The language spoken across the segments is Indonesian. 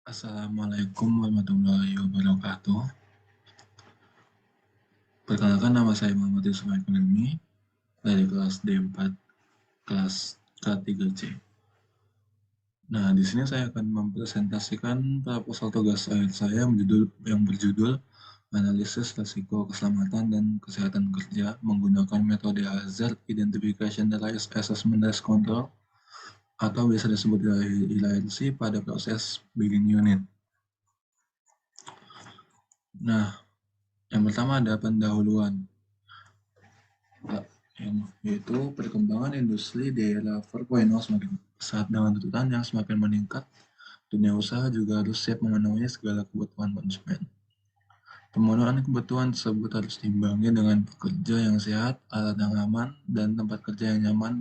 Assalamualaikum warahmatullahi wabarakatuh. Perkenalkan, nama saya Muhammad Yusuf Ekonomi dari kelas D4, kelas K3C. Nah, di sini saya akan mempresentasikan proposal tugas akhir saya yang berjudul Analisis Risiko Keselamatan dan Kesehatan Kerja menggunakan metode Hazard Identification Risk Assessment Risk Control atau biasa disebut IRC pada proses bikin unit. Nah, yang pertama ada pendahuluan, yaitu perkembangan industri di era 4.0 semakin pesat dengan tuntutan yang semakin meningkat. Dunia usaha juga harus siap memenuhi segala kebutuhan konsumen. Pemenuhan kebutuhan tersebut harus diimbangi dengan pekerja yang sehat, alat yang aman, dan tempat kerja yang nyaman.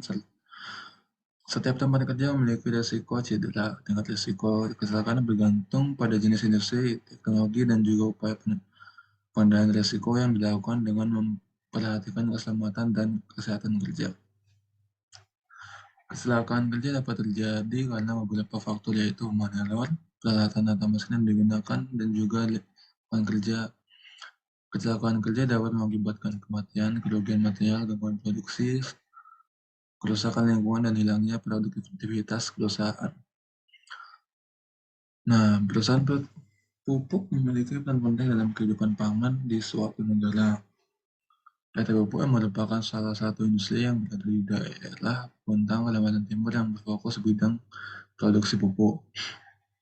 Setiap tempat kerja memiliki risiko cedera. Tingkat risiko kecelakaan bergantung pada jenis industri, teknologi, dan juga upaya pengendalian risiko yang dilakukan dengan memperhatikan keselamatan dan kesehatan kerja. Kecelakaan kerja dapat terjadi karena beberapa faktor, yaitu human error, peralatan atau mesin yang digunakan, dan juga lingkungan kerja. Kecelakaan kerja dapat mengakibatkan kematian, kerugian material, gangguan produksi, kerusakan lingkungan, dan hilangnya produktivitas perusahaan. Nah, perusahaan pupuk memiliki peran penting dalam kehidupan pangan di suatu negara. PT Pupuk merupakan salah satu industri yang berada di daerah Bontang, Kalimantan Timur yang berfokus bidang produksi pupuk.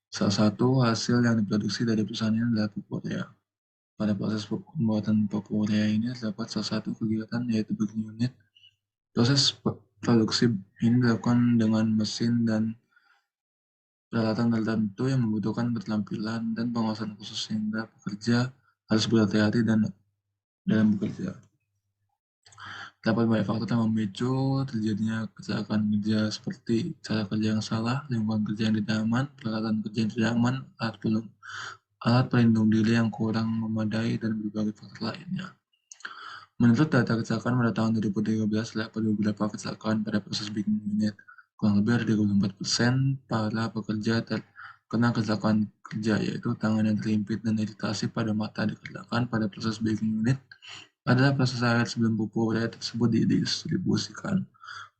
Salah satu hasil yang diproduksi dari perusahaan ini adalah pupuk urea. Pada proses pembuatan pupuk urea ini terdapat salah satu kegiatan, yaitu bikin unit. Proses produksi ini dilakukan dengan mesin dan peralatan tertentu yang membutuhkan keterampilan dan pengawasan khusus, sehingga pekerja harus berhati-hati dalam bekerja. Dapat banyak faktor yang memicu terjadinya kecelakaan kerja, seperti cara kerja yang salah, lingkungan kerja yang tidak aman, peralatan kerja yang tidak aman, alat pelindung diri yang kurang memadai, dan berbagai faktor lainnya. Menurut data kecelakaan pada tahun 2013, terdapat beberapa kecelakaan pada proses bikin unit. Kurang lebih ada 34% para pekerja terkena kecelakaan kerja, yaitu tangan yang terhimpit dan iritasi pada mata dikarenakan pada proses baking unit adalah proses air sebelum pupuk urea tersebut didistribusikan.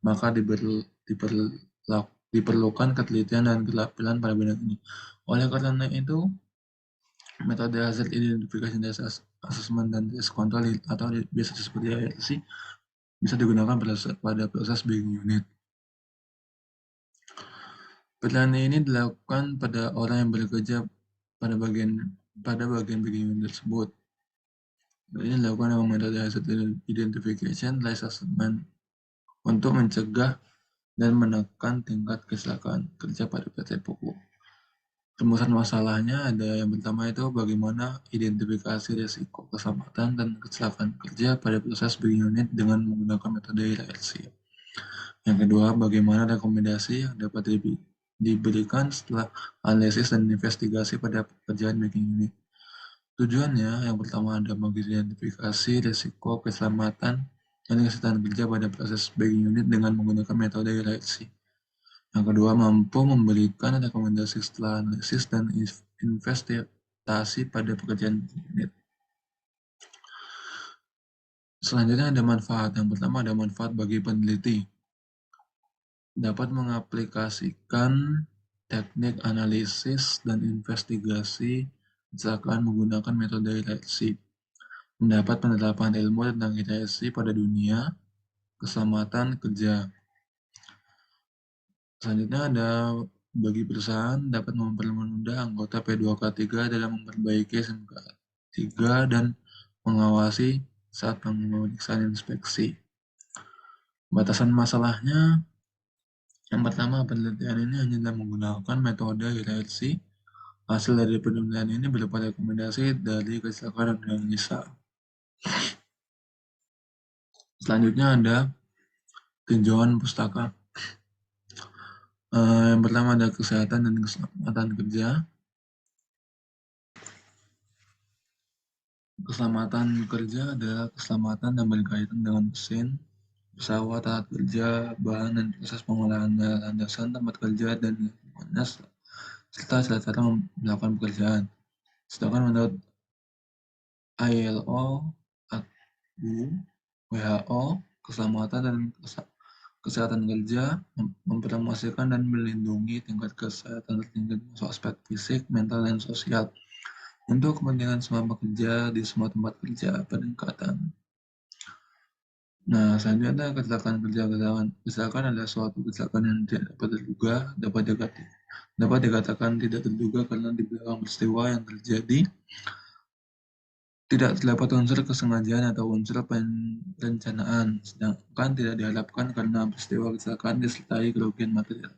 Maka diperlukan ketelitian dan keterampilan pada bidang ini. Oleh karena itu, metode Hazard Identification Assessment dan Risk Control atau biasa disebut IRC bisa digunakan pada proses baking unit. Penelitian ini dilakukan pada orang yang bekerja pada bagian baking unit tersebut. Ini dilakukan dengan metode Hazard Identification Risk Assessment untuk mencegah dan menekan tingkat kecelakaan kerja pada PT Pupuk. Rumusan masalahnya ada yang pertama, itu bagaimana identifikasi risiko keselamatan dan kecelakaan kerja pada proses bikin unit dengan menggunakan metode IRC. Yang kedua, bagaimana rekomendasi yang dapat diberikan setelah analisis dan investigasi pada pekerjaan bikin unit. Tujuannya, yang pertama ada mengidentifikasi risiko keselamatan dan kesehatan kerja pada proses baking unit dengan menggunakan metode IRC. Yang kedua, mampu memberikan rekomendasi setelah analisis dan investasi pada pekerjaan unit. Selanjutnya ada manfaat. Yang pertama ada manfaat bagi peneliti. Dapat mengaplikasikan teknik analisis dan investigasi kecelakaan menggunakan metode IRC. Mendapat penerapan ilmu tentang IRC pada dunia keselamatan kerja. Selanjutnya ada bagi perusahaan, dapat mempermudah anggota P2K3 dalam memperbaiki SMK3 dan mengawasi saat pemeriksaan inspeksi. Batasan masalahnya, yang pertama, penelitian ini hanya menggunakan metode IRC. Hasil dari penelitian ini berupa rekomendasi dari kecelakaan dan analisa. Selanjutnya ada tinjauan pustaka. Yang pertama ada kesehatan dan keselamatan kerja. Keselamatan kerja adalah keselamatan yang berkaitan dengan mesin, pesawat, alat kerja, bahan, dan proses pengolahan landasan tempat kerja dan lingkungannya serta cara melakukan pekerjaan. Sedangkan menurut ILO, AKU, WHO, keselamatan dan kesehatan kerja mempromosikan dan melindungi tingkat kesehatan tertinggi termasuk aspek fisik, mental, dan sosial untuk kepentingan semua pekerja di semua tempat kerja. Peningkatan. Nah, selanjutnya kecelakaan kerja. Kecelakaan adalah suatu kecelakaan yang tidak dapat terduga, dapat dikatakan tidak terduga karena di belakang peristiwa yang terjadi tidak terdapat unsur kesengajaan atau unsur perencanaan, sedangkan tidak diharapkan karena peristiwa kecelakaan disertai kerugian material,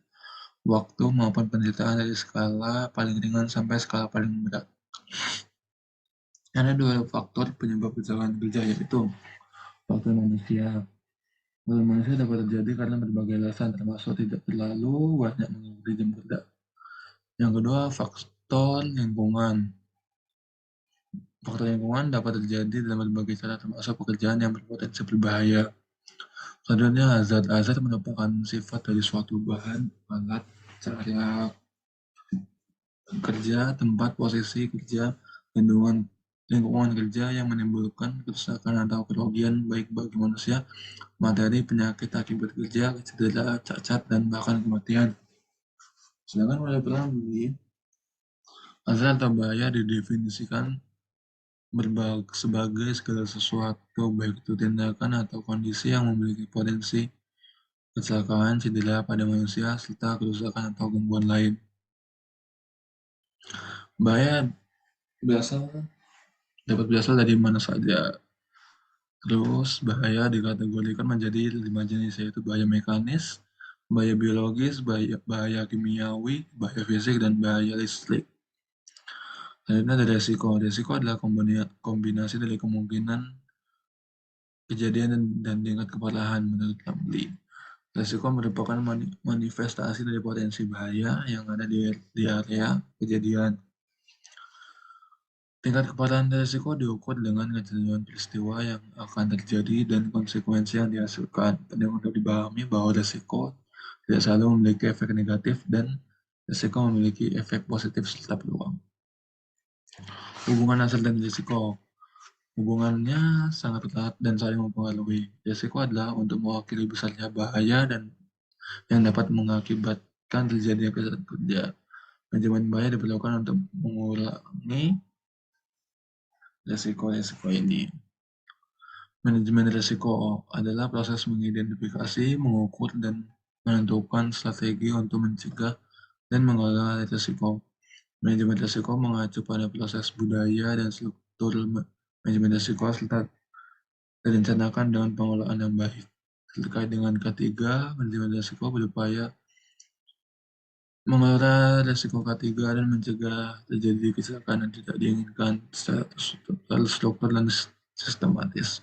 waktu maupun penderitaan dari skala paling ringan sampai skala paling berat. Ada dua faktor penyebab kecelakaan kerja, yaitu faktor manusia. Faktor manusia dapat terjadi karena berbagai alasan, termasuk tidak terlalu banyak mengikuti jam kerja. Yang kedua, faktor lingkungan. Faktor lingkungan dapat terjadi dalam berbagai cara, termasuk pekerjaan yang berpotensi berbahaya. Selanjutnya, hazard merupakan sifat dari suatu bahan, alat, cara kerja, tempat, posisi kerja, lingkungan kerja yang menimbulkan kerusakan atau kerugian baik bagi manusia, materi, penyakit akibat kerja, cedera, cacat, dan bahkan kematian. Sedangkan pada Bernoulli, hazard atau bahaya didefinisikan sebagai segala sesuatu, baik itu tindakan atau kondisi yang memiliki potensi kecelakaan, cedera pada manusia, serta kerusakan atau gangguan lain. Bahaya dapat berasal dari mana saja. Terus bahaya dikategorikan menjadi 5 jenis, yaitu bahaya mekanis, bahaya biologis, bahaya kimiawi, bahaya fisik, dan bahaya listrik. Selanjutnya ada resiko. Resiko adalah kombinasi dari kemungkinan kejadian dan tingkat keparahan menurut Lamley. Resiko merupakan manifestasi dari potensi bahaya yang ada di area kejadian. Tingkat keparahan resiko diukur dengan kejadian peristiwa yang akan terjadi dan konsekuensi yang dihasilkan. Penting untuk dipahami bahwa resiko tidak selalu memiliki efek negatif dan resiko memiliki efek positif serta peluang. Hubungan hasil dan risiko. Hubungannya sangat erat dan saling mempengaruhi. Risiko adalah untuk mewakili besarnya bahaya dan yang dapat mengakibatkan terjadinya kecelakaan kerja. Manajemen bahaya diperlukan untuk mengurangi risiko-risiko ini. Manajemen risiko adalah proses mengidentifikasi, mengukur, dan menentukan strategi untuk mencegah dan mengelola risiko. Manajemen risiko mengacu pada proses budaya dan struktur manajemen risiko serta direncanakan dengan pengelolaan yang baik. Terkait dengan ketiga, manajemen risiko berupaya mengelola risiko ketiga dan mencegah terjadi kecelakaan yang tidak diinginkan secara terstruktur dan sistematis.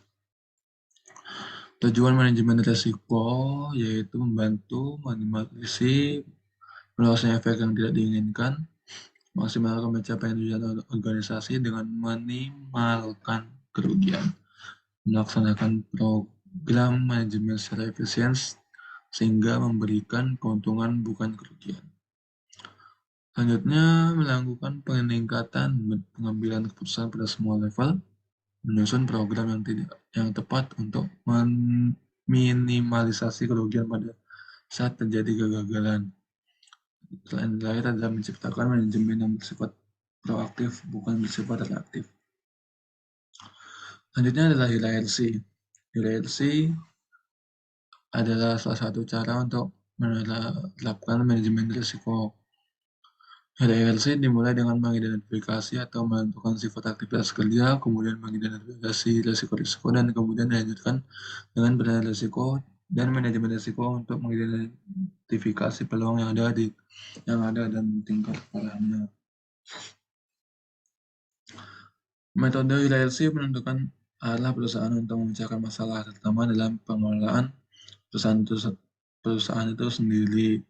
Tujuan manajemen risiko yaitu membantu meminimalisir meluasnya efek yang tidak diinginkan, maksimalkan pencapaian tujuan organisasi dengan minimalkan kerugian, melaksanakan program manajemen secara efisien sehingga memberikan keuntungan bukan kerugian. Selanjutnya, melakukan peningkatan pengambilan keputusan pada semua level, menyusun program yang tepat untuk meminimalisasi kerugian pada saat terjadi kegagalan. Selain lain adalah menciptakan manajemen yang bersifat proaktif, bukan bersifat reaktif. Selanjutnya adalah hierarki. Hierarki adalah salah satu cara untuk menerapkan manajemen risiko. HRC dimulai dengan mengidentifikasi atau menentukan sifat aktivitas kerja, kemudian mengidentifikasi risiko-risiko, dan kemudian dilanjutkan dengan penilaian risiko dan manajemen risiko untuk mengidentifikasi peluang yang ada dan tingkat keparahannya. Metode HRC menentukan arah perusahaan untuk memecahkan masalah, terutama dalam pengelolaan perusahaan itu sendiri.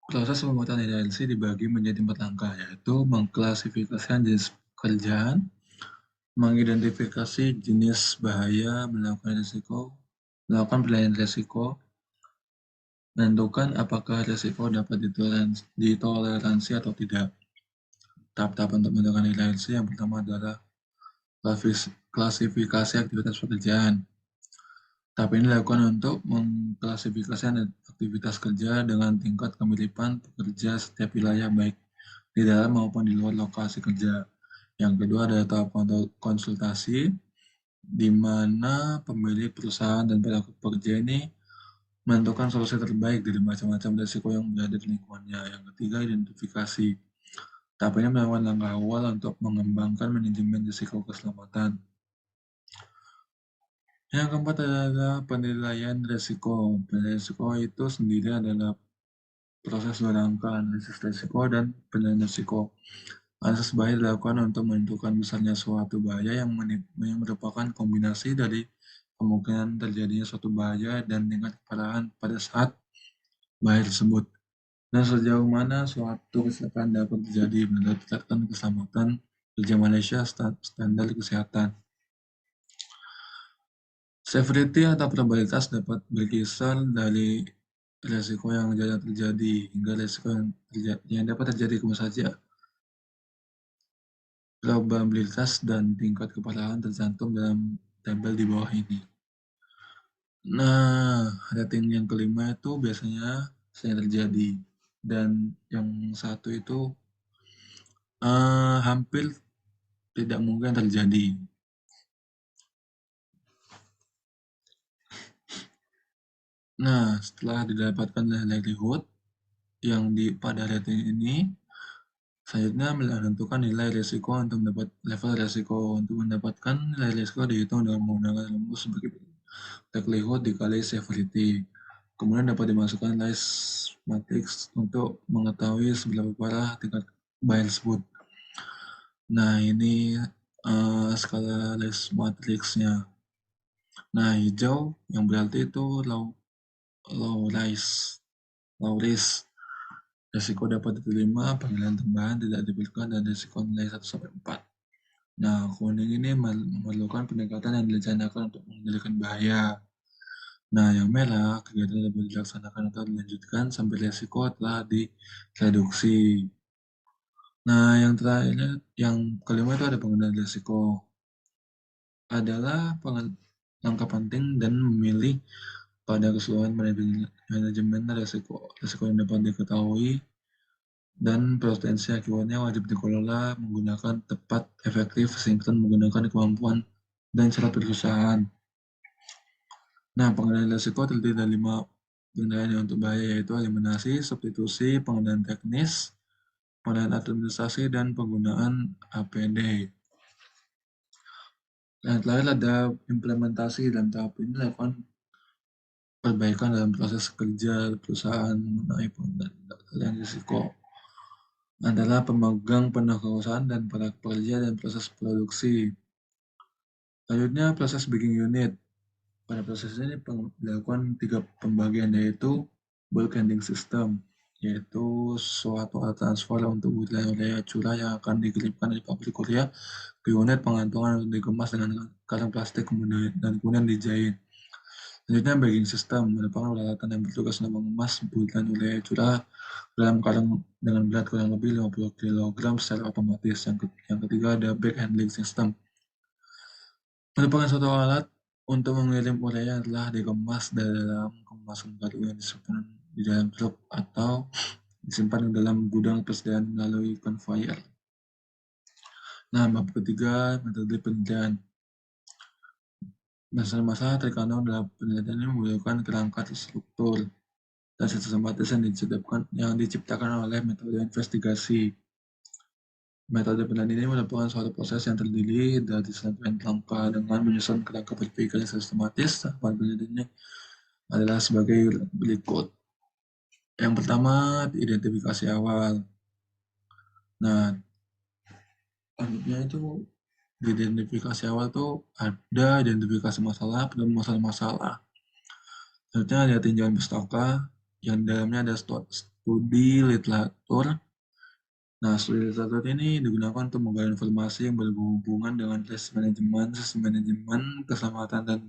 Proses pembuatan HRC dibagi menjadi 4 langkah, yaitu mengklasifikasikan jenis pekerjaan, mengidentifikasi jenis bahaya, melakukan penilaian risiko, Menentukan apakah risiko dapat ditoleransi atau tidak. Tahap-tahap untuk menentukan nilai risiko yang pertama adalah klasifikasi aktivitas pekerjaan. Tahap ini dilakukan untuk mengklasifikasi aktivitas kerja dengan tingkat kemiripan pekerja setiap wilayah, baik di dalam maupun di luar lokasi kerja. Yang kedua adalah tahap konsultasi, di mana pemilik perusahaan dan para pekerja ini menentukan solusi terbaik dari macam-macam risiko yang berada di lingkungannya. Yang ketiga, identifikasi. Tahap ini melakukan langkah awal untuk mengembangkan manajemen risiko keselamatan. Yang keempat adalah penilaian risiko. Penilaian risiko itu sendiri adalah proses berangka analisis risiko dan penilaian risiko. Analisis bahaya dilakukan untuk menentukan besarnya suatu bahaya yang merupakan kombinasi dari kemungkinan terjadinya suatu bahaya dan tingkat keparahan pada saat bahaya tersebut. Dan sejauh mana suatu kecelakaan dapat terjadi berdasarkan keselamatan kerja Malaysia standar kesehatan. Severity atau probabilitas dapat berkisar dari risiko yang jarang terjadi hingga risiko yang dapat terjadi kemana saja. Probabilitas dan tingkat keparahan tercantum dalam tabel di bawah ini. Nah, rating yang kelima itu biasanya sering terjadi, dan yang satu itu hampir tidak mungkin terjadi. Nah, setelah didapatkan likelihood yang pada rating ini, selanjutnya menentukan nilai risiko untuk mendapat level risiko. Untuk mendapatkan nilai risiko dihitung dengan menggunakan rumus sebagai likelihood dikali severity. Kemudian dapat dimasukkan Lies matrix untuk mengetahui seberapa parah tingkat bahaya tersebut. Nah, ini skala Lies matrixnya. Nah, hijau yang berarti itu low risk. Risiko dapat diterima, panggilan tambahan tidak diberikan, dan risiko nilai 1-4. Nah, kuning ini memerlukan pendekatan yang direncanakan untuk mengendalikan bahaya. Nah, yang merah, kegiatan dapat dilaksanakan atau dilanjutkan sampai risiko telah direduksi. Nah, yang terakhir, yang kelima itu ada pengendalian risiko. Adalah langkah penting dan memilih pada keseluruhan manajemen risiko yang dapat diketahui dan potensi akibatnya wajib dikelola menggunakan tepat, efektif, sinkron menggunakan kemampuan dan cara perusahaan. Nah, pengendalian risiko terdiri dari 5 pengendalian untuk bahaya, yaitu eliminasi, substitusi, pengendalian teknis, pengendalian administrasi, dan penggunaan APD. Dan terakhir ada implementasi. Dalam tahap ini lakukan perbaikan dalam proses kerja perusahaan mengenai pengendalian risiko adalah pemegang penugasan dan para pekerja dan proses produksi. Selanjutnya proses bagging unit. Pada proses ini dilakukan 3 pembagian, yaitu bulk handling system, yaitu suatu alat transfer untuk wilayah curah yang akan dikirimkan dari pabrik Korea ke unit pengantongan untuk dikemas dengan kaleng plastik dan kemudian dijahit. Selanjutnya bagging system merupakan peralatan yang bertugas untuk mengemas butiran wilayah curah dalam kaleng dengan berat kurang lebih 50 kg secara otomatis. Yang ketiga ada bag handling system, merupakan suatu alat untuk mengirim urea yang telah dikemas dalam kemasan baru yang disimpan di dalam truk atau disimpan di dalam gudang persediaan melalui conveyor. Nah, bab ketiga, metode penelitian. Masalah-masalah terkandung dalam penelitian ini membutuhkan kerangka terstruktur dan sistematis yang diciptakan oleh metode investigasi. Metode penelitian ini merupakan suatu proses yang terdiri dari serangkaian langkah dengan menyusun kerangka berpikir yang sistematis. Tahapan penelitian ini adalah sebagai berikut. Yang pertama, identifikasi awal. Nah, selanjutnya itu di identifikasi awal tuh ada identifikasi masalah dan masalah-masalah. Selanjutnya ada tinjauan pustaka yang dalamnya ada studi literatur. Nah, studi literatur ini digunakan untuk menggali informasi yang berhubungan dengan sistem manajemen, keselamatan, dan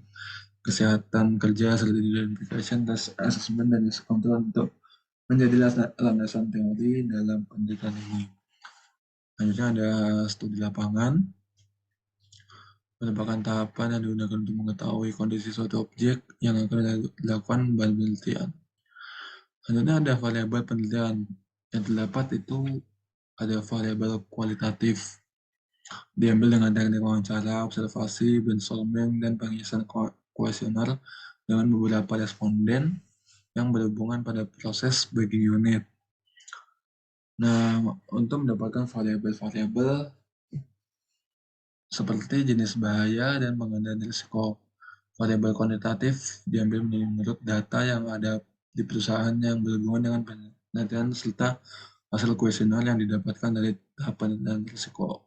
kesehatan kerja, serta identification, task assessment, dan risk control untuk menjadi landasan teori dalam pendidikan ini. Selanjutnya ada studi lapangan, merupakan tahapan yang digunakan untuk mengetahui kondisi suatu objek yang akan dilakukan penelitian. Selanjutnya ada variabel penelitian. Yang terdapat itu ada variabel kualitatif, diambil dengan teknik wawancara, observasi, brainstorming, dan pengisian kuesioner dengan beberapa responden yang berhubungan pada proses bagging unit. Nah, untuk mendapatkan variabel-variabel seperti jenis bahaya dan pengendalian risiko, variabel kuantitatif diambil menurut data yang ada di perusahaan yang berhubungan dengan penelitian serta hasil kuesioner yang didapatkan dari tahap penelitian risiko.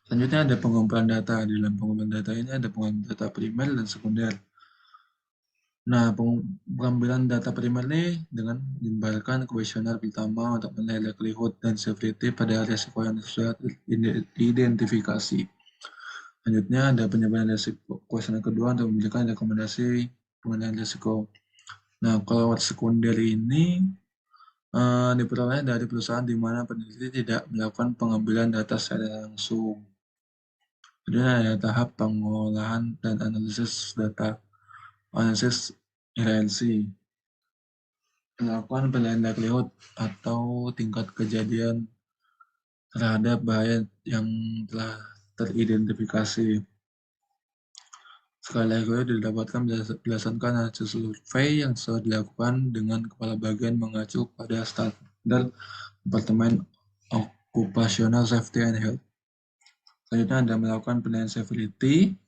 Selanjutnya ada pengumpulan data. Di dalam pengumpulan data ini ada pengumpulan data primer dan sekunder. Nah, pengambilan data primer ini dengan menyebarkan kuesioner pertama untuk menilai likelihood dan severity pada risiko yang sudah diidentifikasi. Selanjutnya ada penyebaran risiko kuesioner kedua untuk memberikan rekomendasi pengendalian risiko. Nah, kalau sekunder ini diperoleh dari perusahaan di mana peneliti tidak melakukan pengambilan data secara langsung. Kemudian ada tahap pengolahan dan analisis data. Analisis RLC, melakukan penilaian likelihood atau tingkat kejadian terhadap bahaya yang telah teridentifikasi. Skala likelihood didapatkan berdasarkan hasil survei yang sudah dilakukan dengan kepala bagian mengacu pada standar Departemen Occupational Safety and Health. Selanjutnya ada melakukan penilaian severity.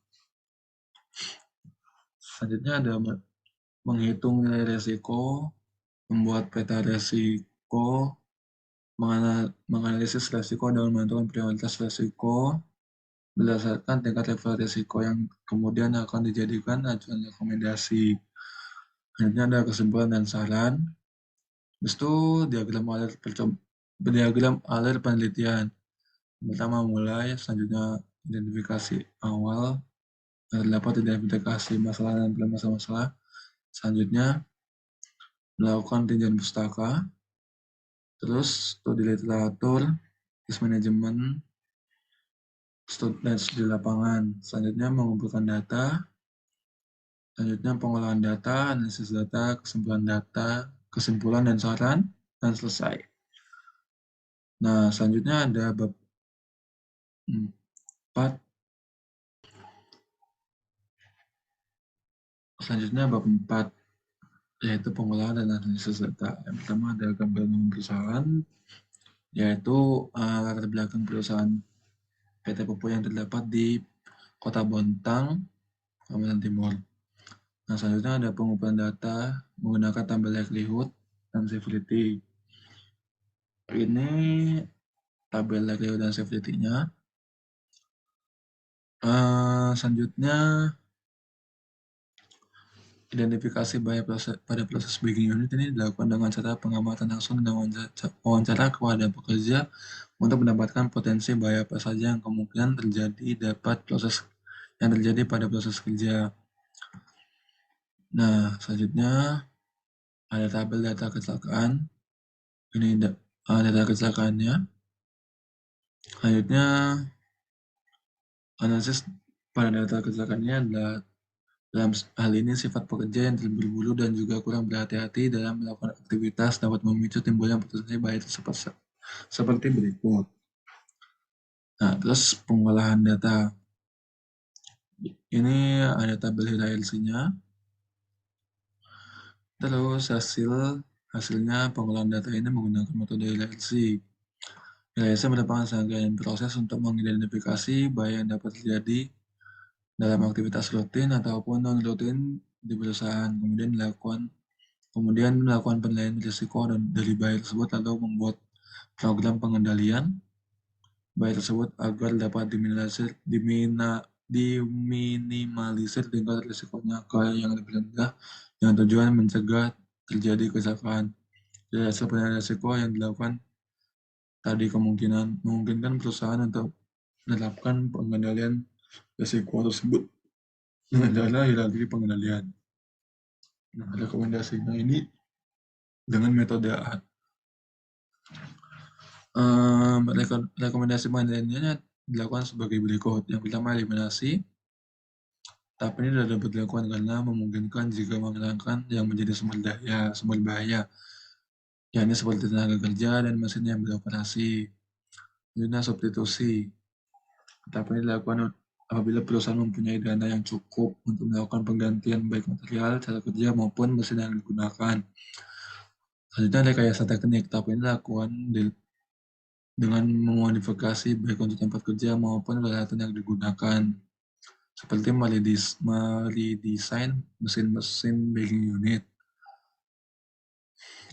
Selanjutnya ada menghitung nilai risiko, membuat peta risiko, menganalisis risiko dan menentukan prioritas risiko berdasarkan tingkat level risiko yang kemudian akan dijadikan acuan rekomendasi. Selanjutnya ada kesimpulan dan saran. Habis itu diagram alur penelitian. Pertama mulai, selanjutnya identifikasi awal, terdapat identifikasi masalah dan masalah. Selanjutnya melakukan tinjauan pustaka, terus studi literatur, risk management, dan studi lapangan. Selanjutnya mengumpulkan data, selanjutnya pengolahan data, analisis data, kesimpulan dan saran, dan selesai. Nah, selanjutnya ada bab 4. Selanjutnya bab 4, yaitu pengolahan dan analisis data. Yang pertama ada gambaran perusahaan, yaitu latar belakang perusahaan PT Pupuk yang terdapat di Kota Bontang, Kalimantan Timur. Nah, selanjutnya ada pengumpulan data menggunakan tabel likelihood dan severity. Ini tabel likelihood dan severity-nya. Selanjutnya identifikasi bahaya pada proses bagging unit ini dilakukan dengan cara pengamatan langsung dan wawancara kepada pekerja untuk mendapatkan potensi bahaya apa saja yang kemungkinan terjadi pada proses kerja. Nah, selanjutnya ada tabel data kecelakaan. Ini data kecelakaannya. Selanjutnya analisis pada data kecelakaannya adalah dalam hal ini sifat pekerja yang terburu-buru dan juga kurang berhati-hati dalam melakukan aktivitas dapat memicu timbulnya potensi bahaya tersebut seperti berikut. Nah, terus pengolahan data. Ini ada tabel hierarkinya. Terus hasilnya pengolahan data ini menggunakan metode hierarki. Hierarki merupakan serangkaian proses untuk mengidentifikasi bahaya yang dapat terjadi dalam aktivitas rutin ataupun non-rutin di perusahaan, kemudian melakukan penilaian risiko dari bahaya tersebut lalu membuat program pengendalian bahaya tersebut agar dapat diminimalisir tingkat risikonya ke yang lebih rendah dengan tujuan mencegah terjadi kecelakaan. Dari hasil penilaian risiko yang dilakukan tadi memungkinkan perusahaan untuk menerapkan pengendalian risiko tersebut. dengan cara hierarki pengendalian. Nah, rekomendasinya ini dengan metode rekomendasi pengendaliannya dilakukan sebagai berikut. Yang pertama, eliminasi. Tahap ini tidak dapat dilakukan karena memungkinkan jika menghilangkan yang menjadi sumber bahaya, yakni seperti tenaga kerja dan mesin yang beroperasi. Selanjutnya, substitusi. Tahap ini dilakukan apabila perusahaan mempunyai dana yang cukup untuk melakukan penggantian baik material, cara kerja, maupun mesin yang digunakan. Selanjutnya, rekayasa teknik. Tahap ini dilakukan dengan memodifikasi baik untuk tempat kerja maupun peralatan yang digunakan, seperti meredesain mesin-mesin bagging unit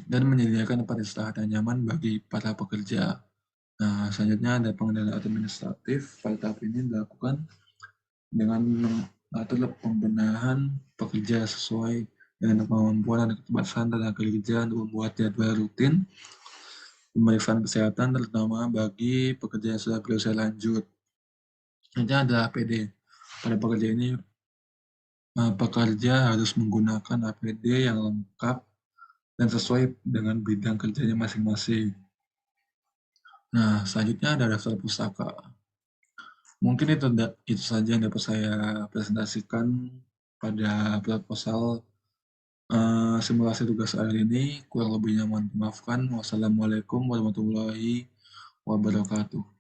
dan menyediakan tempat istirahat yang nyaman bagi para pekerja. Nah, selanjutnya ada pengendalian administratif. Pada tahap ini dilakukan dengan mengatur pembenahan pekerja sesuai dengan kemampuan dan keterbatasan tenaga kerja untuk membuat jadwal rutin pemeriksaan kesehatan terutama bagi pekerja yang sudah berusia lanjut. Selanjutnya adalah APD. Pada pekerja ini, pekerja harus menggunakan APD yang lengkap dan sesuai dengan bidang kerjanya masing-masing. Nah, selanjutnya ada daftar pustaka. Mungkin itu saja yang dapat saya presentasikan pada proposal simulasi tugas hari ini. Kurang lebihnya mohon dimaafkan. Wassalamualaikum warahmatullahi wabarakatuh.